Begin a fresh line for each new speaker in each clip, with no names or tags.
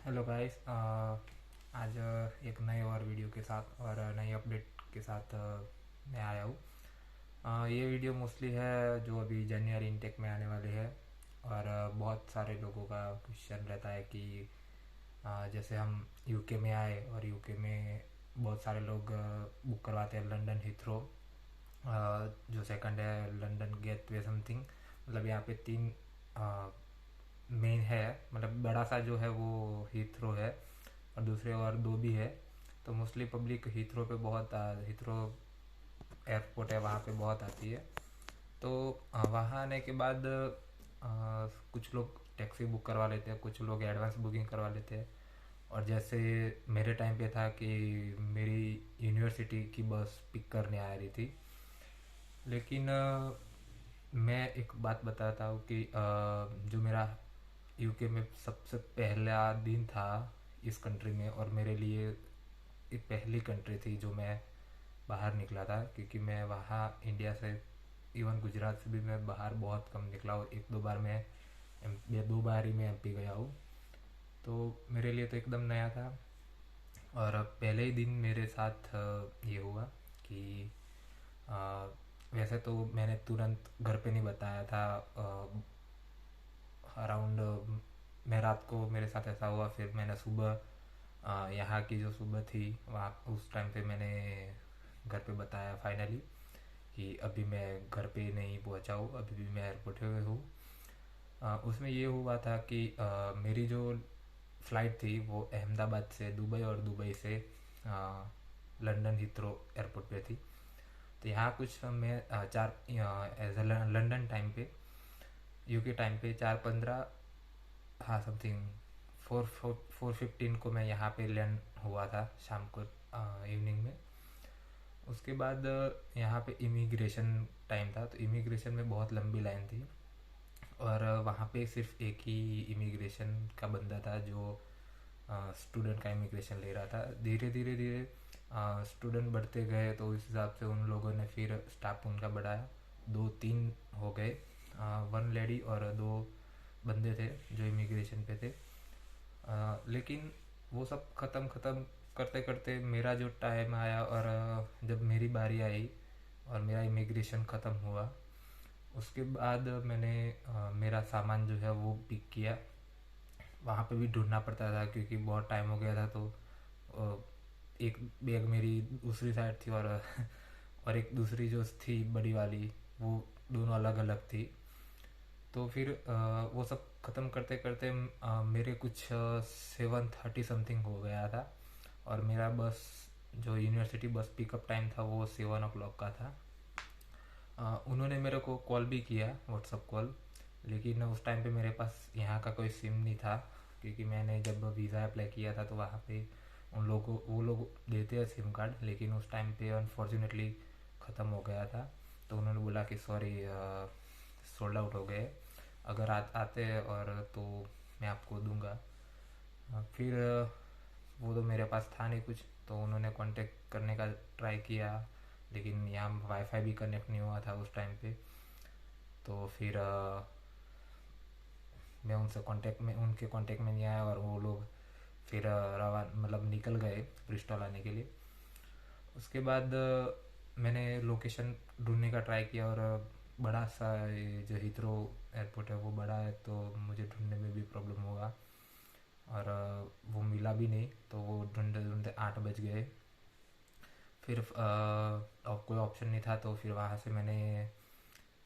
Hello guys. आज एक नए और वीडियो के साथ और नई अपडेट के साथ मैं आया हूँ। ये वीडियो मोस्टली है जो अभी जनवरी इनटेक में आने वाले है। और बहुत सारे लोगों का क्वेश्चन रहता है कि जैसे हम यूके में आए और यूके में बहुत सारे लोग बुक करवाते हैं लंदन हीथ्रो, जो सेकंड है लंदन गेटवे समथिंग। मतलब यहाँ पे तीन मेन है, मतलब बड़ा सा जो है वो हीथ्रो है और दूसरे और दो भी है। तो मोस्टली पब्लिक हीथ्रो पे बहुत हीथ्रो एयरपोर्ट है वहाँ पे बहुत आती है। तो वहाँ आने के बाद कुछ लोग टैक्सी बुक करवा लेते हैं, कुछ लोग एडवांस बुकिंग करवा लेते हैं। और जैसे मेरे टाइम पे था कि मेरी यूनिवर्सिटी की बस पिक करने आ रही थी। लेकिन मैं एक बात बताता हूँ कि जो मेरा यूके में सबसे पहला दिन था इस कंट्री में, और मेरे लिए ये पहली कंट्री थी जो मैं बाहर निकला था, क्योंकि मैं वहाँ इंडिया से इवन गुजरात से भी मैं बाहर बहुत कम निकला, और एक दो बार मैं या दो बार ही मैं एमपी गया हूँ। तो मेरे लिए तो एकदम नया था। और पहले ही दिन मेरे साथ ये हुआ कि अ, वैसे तो मैंने तुरंत घर पे नहीं बताया था। अराउंड मैं रात को मेरे साथ ऐसा हुआ, फिर मैंने सुबह यहाँ की जो सुबह थी वहाँ उस टाइम पे मैंने घर पे बताया फाइनली कि अभी मैं घर पे नहीं पहुँचा हूँ, अभी भी मैं एयरपोर्ट पे हूँ। उसमें ये हुआ था कि मेरी जो फ़्लाइट थी वो अहमदाबाद से दुबई और दुबई से अ, लंदन हीथ्रो एयरपोर्ट पे थी। तो यहाँ कुछ मैं चार एज लंदन टाइम पे, यूके टाइम पे 4:15, हाँ समथिंग 4:15 को मैं यहाँ पे लैंड हुआ था शाम को, इवनिंग में। उसके बाद यहाँ पे इमिग्रेशन टाइम था, तो इमिग्रेशन में बहुत लंबी लाइन थी। और वहाँ पे सिर्फ एक ही इमिग्रेशन का बंदा था जो स्टूडेंट का इमिग्रेशन ले रहा था। धीरे धीरे धीरे स्टूडेंट बढ़ते गए, तो उस हिसाब से उन लोगों ने फिर स्टाफ उनका बढ़ाया, दो तीन हो गए। वन लेडी और दो बंदे थे जो इमिग्रेशन पे थे। लेकिन वो सब ख़त्म करते करते मेरा जो टाइम आया, और जब मेरी बारी आई और मेरा इमिग्रेशन ख़त्म हुआ, उसके बाद मैंने मेरा सामान जो है वो पिक किया। वहाँ पे भी ढूंढना पड़ता था क्योंकि बहुत टाइम हो गया था। तो अ, एक बैग मेरी दूसरी साइड थी, और और एक दूसरी जो थी बड़ी वाली, वो दोनों अलग अलग थी। तो फिर वो सब ख़त्म करते करते मेरे कुछ 7:30 समथिंग हो गया था। और मेरा बस जो यूनिवर्सिटी बस पिकअप टाइम था वो 7 o'clock का था। उन्होंने मेरे को कॉल भी किया, व्हाट्सअप कॉल। लेकिन उस टाइम पे मेरे पास यहाँ का कोई सिम नहीं था, क्योंकि मैंने जब वीज़ा अप्लाई किया था तो वहाँ पे उन लोगों वो लोग देते हैं सिम कार्ड, लेकिन उस टाइम पे अनफॉर्चुनेटली ख़त्म हो गया था। तो उन्होंने बोला कि सॉरी, सोल्ड आउट हो गए, अगर आते और तो मैं आपको दूंगा। फिर वो तो मेरे पास था नहीं कुछ, तो उन्होंने कांटेक्ट करने का ट्राई किया, लेकिन यहाँ वाईफाई भी कनेक्ट नहीं हुआ था उस टाइम पे। तो फिर मैं उनके कांटेक्ट में नहीं आया, और वो लोग फिर रवा मतलब निकल गए ब्रिस्टल आने के लिए। उसके बाद मैंने लोकेशन ढूंढने का ट्राई किया, और बड़ा सा ये जो हीथ्रो एयरपोर्ट है वो बड़ा है, तो मुझे ढूंढने में भी प्रॉब्लम होगा। और वो मिला भी नहीं, तो वो ढूंढते ढूंढते 8 बज गए। फिर अब कोई ऑप्शन नहीं था, तो फिर वहाँ से मैंने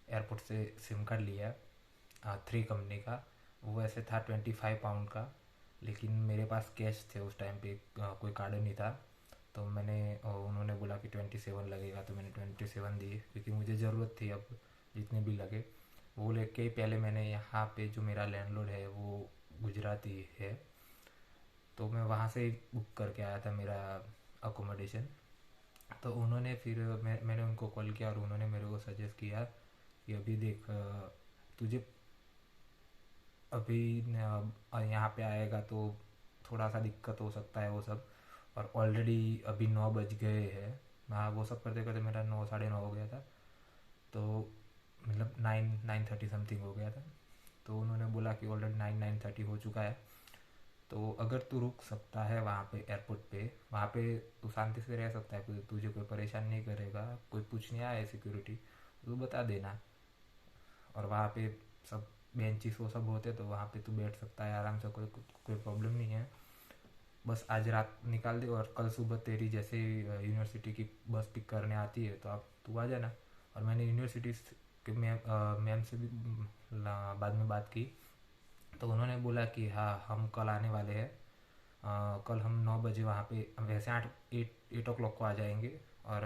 एयरपोर्ट से सिम कार्ड लिया, 3 कंपनी का। वो वैसे था £25 का, लेकिन मेरे पास कैश थे उस टाइम पे, कोई कार्ड नहीं था। तो मैंने उन्होंने बोला कि 27 लगेगा, तो मैंने 27 दिए क्योंकि मुझे ज़रूरत थी अब, जितने भी लगे वो लेके। पहले मैंने यहाँ पे जो मेरा लैंडलॉर्ड है वो गुजराती है, तो मैं वहाँ से ही बुक करके आया था मेरा अकोमोडेशन। तो उन्होंने फिर मैंने उनको कॉल किया, और उन्होंने मेरे को सजेस्ट किया कि अभी देख, तुझे अभी यहाँ पे आएगा तो थोड़ा सा दिक्कत हो सकता है वो सब। और ऑलरेडी अभी 9 बज गए हैं। हाँ, वो सब करते करते मेरा 9 साढ़े 9 हो गया था। तो मतलब 9:30 समथिंग हो गया था। तो उन्होंने बोला कि ऑलरेडी 9:30 हो चुका है, तो अगर तू रुक सकता है वहाँ पे एयरपोर्ट पे, वहाँ पे तू शांति से रह सकता है, तुझे कोई परेशान नहीं करेगा, कोई पूछने आए सिक्योरिटी तो बता देना। और वहाँ पे सब बेंचेस वो सब होते तो वहाँ पे तू बैठ सकता है आराम से, कोई कोई प्रॉब्लम नहीं है। बस आज रात निकाल दे और कल सुबह तेरी जैसे यूनिवर्सिटी की बस पिक करने आती है तो आप तू आ जाना। और मैंने यूनिवर्सिटी के मैम से भी बाद में बात की, तो उन्होंने बोला कि हाँ हम कल आने वाले हैं। कल हम 9 बजे वहाँ पे, वैसे 8 8 ओ क्लॉक को आ जाएंगे और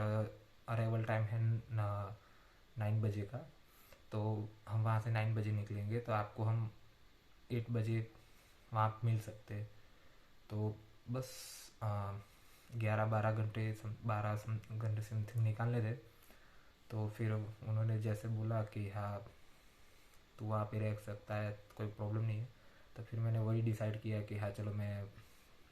अराइवल टाइम है 9 बजे का। तो हम वहाँ से 9 बजे निकलेंगे तो आपको हम 8 बजे वहाँ मिल सकते हैं। तो बस 11 12 घंटे 12 घंटे समथिंग निकालने थे। तो फिर उन्होंने जैसे बोला कि हाँ तू वहाँ पे रह सकता है, कोई प्रॉब्लम नहीं है। तो फिर मैंने वही डिसाइड किया कि हाँ चलो मैं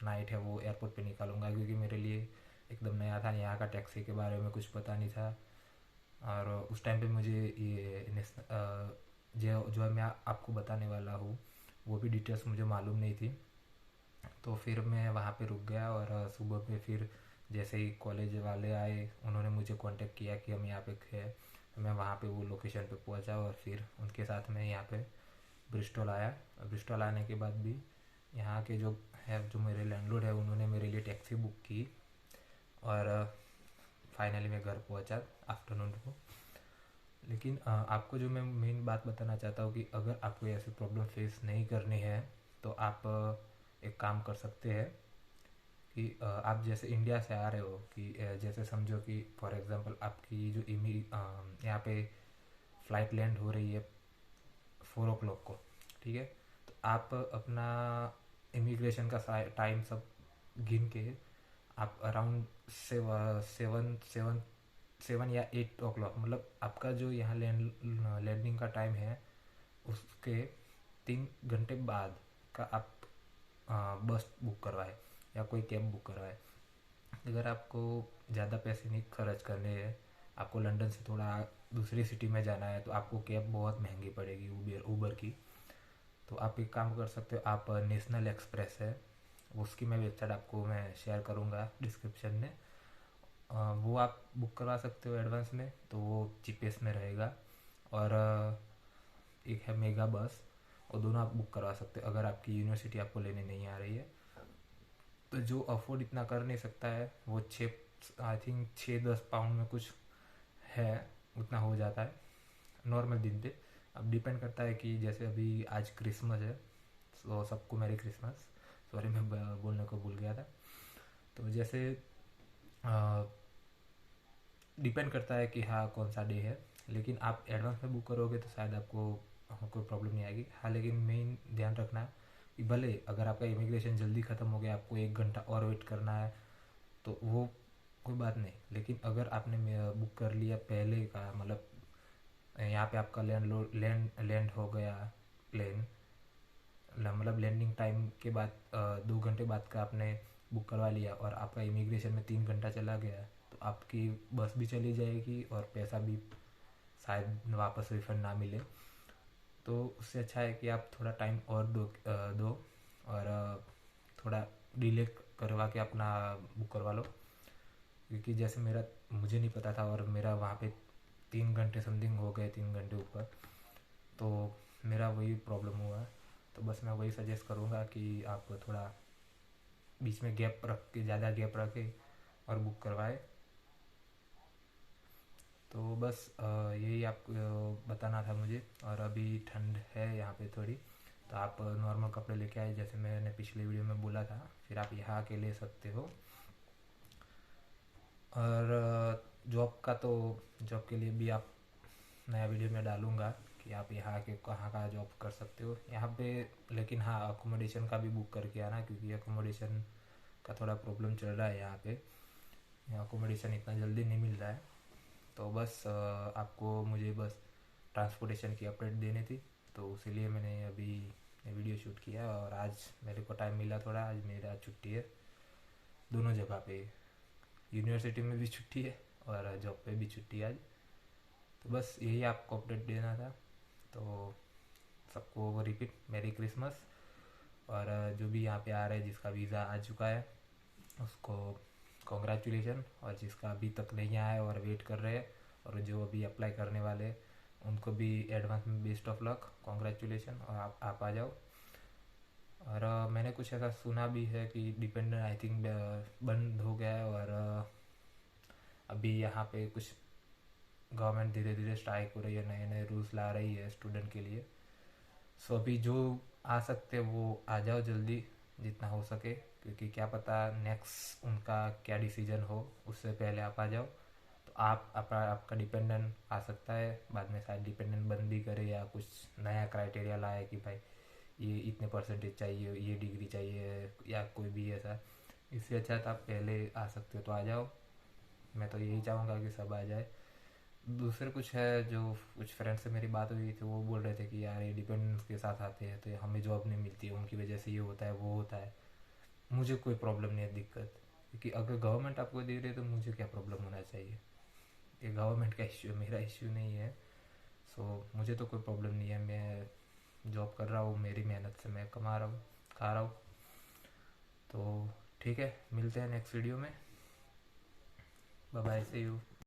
नाइट है वो एयरपोर्ट पे निकालूंगा, क्योंकि मेरे लिए एकदम नया था, यहाँ का टैक्सी के बारे में कुछ पता नहीं था। और उस टाइम पे मुझे ये जो मैं आपको बताने वाला हूँ वो भी डिटेल्स मुझे मालूम नहीं थी। तो फिर मैं वहाँ पे रुक गया और सुबह पे फिर जैसे ही कॉलेज वाले आए उन्होंने मुझे कांटेक्ट किया कि हम यहाँ पे है। तो मैं वहाँ पे वो लोकेशन पे पहुँचा और फिर उनके साथ मैं यहाँ पे ब्रिस्टल आया। ब्रिस्टल आने के बाद भी यहाँ के जो मेरे लैंडलॉर्ड है उन्होंने मेरे लिए टैक्सी बुक की और फाइनली मैं घर पहुँचा आफ्टरनून को। लेकिन आपको जो मैं मेन बात बताना चाहता हूँ कि अगर आपको ऐसी प्रॉब्लम फेस नहीं करनी है तो आप एक काम कर सकते हैं कि आप जैसे इंडिया से आ रहे हो कि जैसे समझो कि फॉर एग्जांपल आपकी जो यहाँ पे फ़्लाइट लैंड हो रही है 4 ओ क्लॉक को, ठीक है। तो आप अपना इमिग्रेशन का टाइम सब गिन के आप अराउंड 7 या 8 ओ क्लॉक, मतलब आपका जो यहाँ लैंडिंग का टाइम है उसके 3 घंटे बाद का आप बस बुक करवाए या कोई कैब बुक करवाए। अगर आपको ज़्यादा पैसे नहीं खर्च करने हैं, आपको लंदन से थोड़ा दूसरी सिटी में जाना है, तो आपको कैब बहुत महंगी पड़ेगी ऊबर की। तो आप एक काम कर सकते हो, आप नेशनल एक्सप्रेस है उसकी मैं वेबसाइट आपको मैं शेयर करूँगा डिस्क्रिप्शन में। वो आप बुक करवा सकते हो एडवांस में, तो वो चीपेस्ट में रहेगा। और एक है मेगा बस, और दोनों आप बुक करवा सकते हो अगर आपकी यूनिवर्सिटी आपको लेने नहीं आ रही है। तो जो अफोर्ड इतना कर नहीं सकता है वो 6 आई थिंक 6 10 पाउंड में कुछ है, उतना हो जाता है नॉर्मल दिन पे। अब डिपेंड करता है कि जैसे अभी आज क्रिसमस है, तो सबको मैरी क्रिसमस। सॉरी मैं बोलने को भूल गया था। तो जैसे डिपेंड करता है कि हाँ कौन सा डे है। लेकिन आप एडवांस में बुक करोगे तो शायद आपको कोई प्रॉब्लम नहीं आएगी। हाँ लेकिन मेन ध्यान रखना कि भले अगर आपका इमिग्रेशन जल्दी ख़त्म हो गया, आपको 1 घंटा और वेट करना है तो वो कोई बात नहीं। लेकिन अगर आपने बुक कर लिया पहले का, मतलब यहाँ पे आपका लैंड हो गया प्लेन, मतलब लैंडिंग टाइम के बाद 2 घंटे बाद का आपने बुक करवा लिया और आपका इमिग्रेशन में 3 घंटा चला गया, तो आपकी बस भी चली जाएगी और पैसा भी शायद वापस रिफंड ना मिले। तो उससे अच्छा है कि आप थोड़ा टाइम और दो और थोड़ा डिले करवा के अपना बुक करवा लो। क्योंकि जैसे मुझे नहीं पता था और मेरा वहाँ पे 3 घंटे समथिंग हो गए, 3 घंटे ऊपर, तो मेरा वही प्रॉब्लम हुआ। तो बस मैं वही सजेस्ट करूँगा कि आप थोड़ा बीच में गैप रख के, ज़्यादा गैप रखे और बुक करवाए। तो बस यही आपको बताना था मुझे। और अभी ठंड है यहाँ पे थोड़ी, तो आप नॉर्मल कपड़े लेके आए जैसे मैंने पिछले वीडियो में बोला था, फिर आप यहाँ के ले सकते हो। और जॉब के लिए भी आप नया वीडियो में डालूँगा कि आप यहाँ के कहाँ कहाँ जॉब कर सकते हो यहाँ पे। लेकिन हाँ अकोमोडेशन का भी बुक करके आना, क्योंकि अकोमोडेशन का थोड़ा प्रॉब्लम चल रहा है यहाँ पे, यहाँ अकोमोडेशन इतना जल्दी नहीं मिल रहा है। तो बस आपको मुझे बस ट्रांसपोर्टेशन की अपडेट देनी थी, तो इसीलिए मैंने अभी ये वीडियो शूट किया। और आज मेरे को टाइम मिला थोड़ा, आज मेरा छुट्टी है दोनों जगह पे, यूनिवर्सिटी में भी छुट्टी है और जॉब पे भी छुट्टी है आज। तो बस यही आपको अपडेट देना था। तो सबको रिपीट मैरी क्रिसमस और जो भी यहाँ पे आ रहे हैं, जिसका वीज़ा आ चुका है उसको कॉन्ग्रेचुलेशन, और जिसका अभी तक नहीं आया है और वेट कर रहे हैं, और जो अभी अप्लाई करने वाले हैं उनको भी एडवांस में बेस्ट ऑफ लक, कॉन्ग्रेचुलेशन, और आप आ जाओ। और मैंने कुछ ऐसा सुना भी है कि डिपेंडेंट आई थिंक बंद हो गया है, और अभी यहाँ पे कुछ गवर्नमेंट धीरे धीरे स्ट्राइक हो रही है, नए नए रूल्स ला रही है स्टूडेंट के लिए। सो अभी जो आ सकते वो आ जाओ जल्दी, जितना हो सके, क्योंकि क्या पता नेक्स्ट उनका क्या डिसीजन हो, उससे पहले आप आ जाओ। तो आपका डिपेंडेंट आ सकता है, बाद में शायद डिपेंडेंट बंद भी करे, या कुछ नया क्राइटेरिया लाए कि भाई ये इतने परसेंटेज चाहिए, ये डिग्री चाहिए, या कोई भी ऐसा। इससे अच्छा तो आप पहले आ सकते हो, तो आ जाओ। मैं तो यही चाहूँगा कि सब आ जाए। दूसरे कुछ है, जो कुछ फ्रेंड से मेरी बात हुई थी, वो बोल रहे थे कि यार ये डिपेंडेंट्स के साथ आते हैं तो हमें जॉब नहीं मिलती है, उनकी वजह से ये होता है वो होता है। मुझे कोई प्रॉब्लम नहीं है, दिक्कत, क्योंकि अगर गवर्नमेंट आपको दे रही है तो मुझे क्या प्रॉब्लम होना चाहिए। ये गवर्नमेंट का इश्यू है, मेरा इश्यू नहीं है। सो मुझे तो कोई प्रॉब्लम नहीं है, मैं जॉब कर रहा हूँ, मेरी मेहनत से मैं कमा रहा हूँ, खा रहा हूँ। तो ठीक है, मिलते हैं नेक्स्ट वीडियो में। Bye bye, see you.